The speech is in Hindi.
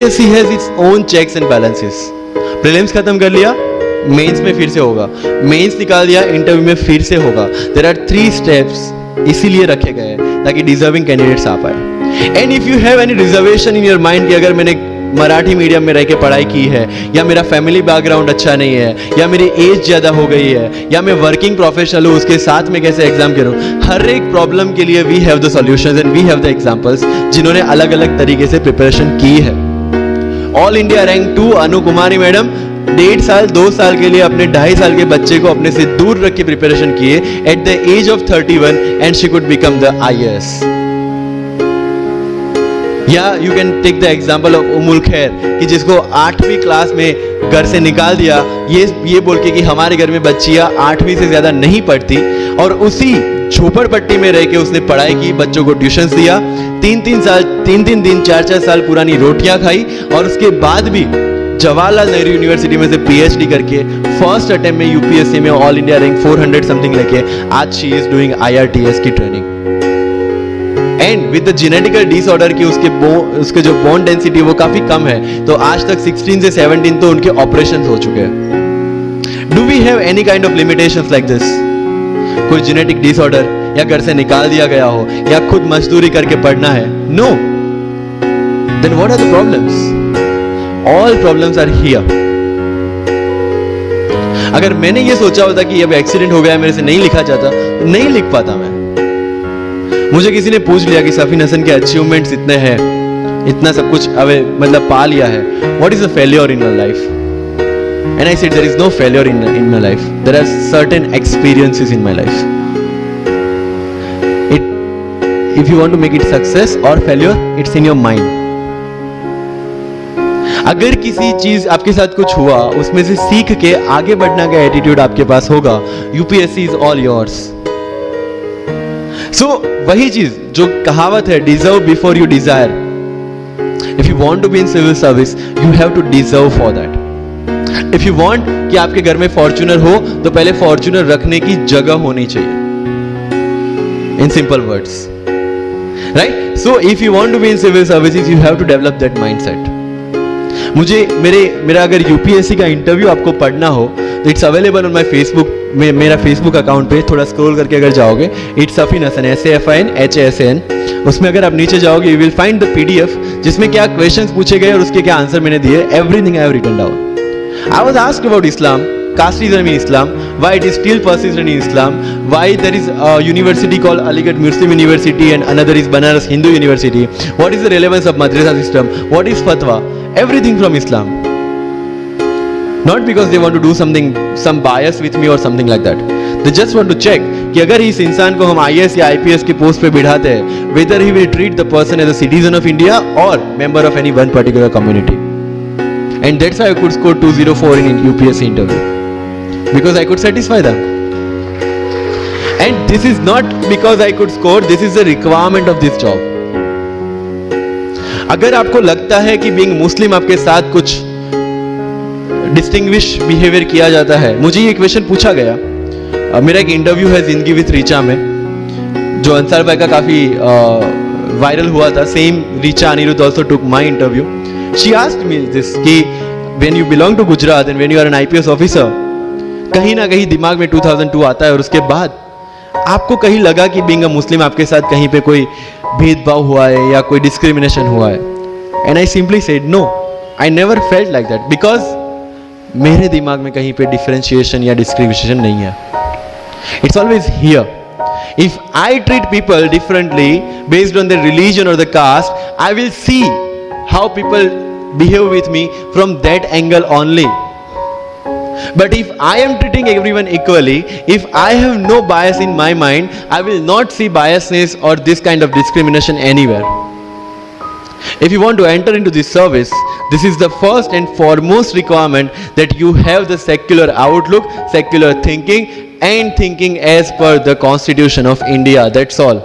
UPSC has its own checks and balances. Prelims खत्म कर लिया, मेंस में फिर से होगा, मेंस निकाल दिया, इंटरव्यू में फिर से होगा। देयर आर 3 स्टेप्स इसीलिए रखे गए हैं ताकि डिजर्विंग कैंडिडेट्स आ पाए। And if you have any reservation in your mind कि अगर मैंने मराठी मीडियम में रह के पढ़ाई की है, या मेरा फैमिली बैकग्राउंड अच्छा नहीं है, या मेरी एज ज़्यादा हो गई है, या मैं वर्किंग प्रोफेशनल हूँ, उसके साथ में कैसे एग्जाम करूँ, हर एक प्रॉब्लम के लिए we have the solutions and we have the examples जिन्होंने अलग अलग तरीके से प्रिपरेशन की है। All India rank 2 Anu Kumari madam 1.5 साल 2 साल के लिए अपने 2.5 साल के बच्चे को अपने से दूर रख के प्रिपरेशन किए at the age of 31 and she could become the IAS। या you can take the example of Umul Khair कि जिसको 8वीं क्लास में घर से निकाल दिया ये बोल के कि हमारे घर में बच्चियां 8वीं से ज्यादा नहीं पढ़ती, और उसी झोपड़पट्टी में रह के उसने पढ़ाई की, बच्चों को ट्यूशंस दिया, 3 दिन 4 साल पुरानी रोटियां खाई, और उसके बाद भी जवाहरलाल नेहरू यूनिवर्सिटी में से PhD करके फर्स्ट अटेम्प्ट में यूपीएससी में ऑल इंडिया रैंक 400 समथिंग लेके आज शी इज डूइंग IRTS की training. And with the genetical disorder की उसके जो बोन डेंसिटी वो काफी कम है, तो आज तक 16 से 17 तो उनके ऑपरेशंस हो चुके हैं। Do we have any kind of limitations like this? कोई जेनेटिक डिसऑर्डर या घर से निकाल दिया गया हो या खुद मजदूरी करके पढ़ना है? No. Then what are the problems? All problems are here. अगर मैंने ये सोचा होता कि अब एक्सीडेंट हो गया मेरे से नहीं लिखा जाता तो नहीं लिख पाता मैं। मुझे किसी ने पूछ लिया कि सफीन हसन के अचीवमेंट्स इतने हैं, इतना सब कुछ मतलब पा लिया है, what is a failure in your life? And I said there is no failure in my life, there are certain experiences in my life. If you want to make it success or failure, it's in your mind. अगर किसी चीज आपके साथ कुछ हुआ उसमें से सीख के आगे बढ़ना का एटीट्यूड आपके पास होगा, UPSC is all yours. So वही चीज जो कहावत है, deserve before you desire. If you want to be in civil service you have to deserve for that. If you want कि आपके घर में फॉर्च्यूनर हो तो पहले फॉर्च्यूनर रखने की जगह होनी चाहिए, in simple words, right? So if you want to be in civil services you have to develop that mindset. मेरा अगर यूपीएससी का इंटरव्यू आपको पढ़ना हो तो it's available on my Facebook में, मेरा फेसबुक अकाउंट पे थोड़ा स्क्रॉल करके अगर जाओगे, it's Safin Hasan SAFIN HASAN, उसमें अगर आप नीचे जाओगे you will find the PDF जिसमें क्या क्वेश्चंस पूछे गए और उसके क्या आंसर मैंने दिए, everything I have written down. I was asked about Islam, casteism in Islam, why it is still persistent in Islam, why there is a university called Aligarh Muslim University and another is Banaras Hindu University, what is the relevance of madrasa system, what is fatwa, everything from Islam. Not because they want to do some bias with me or something like that. They just want to check कि अगर इस इंसान को हम IAS या IPS की पोस्ट पे बिठाते हैं, whether he will treat the person as a citizen of India or member of any one particular community. And that's why I could score 204 in UPSC interview. Because I could satisfy them. And this is not because I could score, this is the requirement of this job. अगर आपको लगता है कि बीइंग मुस्लिम आपके साथ कुछ डिस्टिंग्विश बिहेवियर किया जाता है, मुझे ये क्वेश्चन पूछा गया, मेरा एक इंटरव्यू है जिंदगी विथ रीचा में जो अंसार भाई का काफी वायरल हुआ था। Same Richa Anirudh also took my interview. She asked me this कि when you belong to Gujarat and when you are an IPS officer, कहीं ना कहीं दिमाग में 2002 आता है और उसके बाद आपको कहीं लगा कि बीइंग अ मुस्लिम आपके साथ कहीं पे कोई भेदभाव हुआ है या कोई डिस्क्रिमिनेशन हुआ है? And I simply said no, I never felt like that, because मेरे दिमाग में कहीं पे डिफरेंशिएशन या डिस्क्रिमिनेशन नहीं है। It's always here. If I treat people differently based on the religion or the caste, I will see how people behave with me from that angle only. But if I am treating everyone equally, if I have no bias in my mind, I will not see biasness or this kind of discrimination anywhere. If you want to enter into this service, this is the first and foremost requirement that you have the secular outlook, secular thinking and thinking as per the Constitution of India. That's all.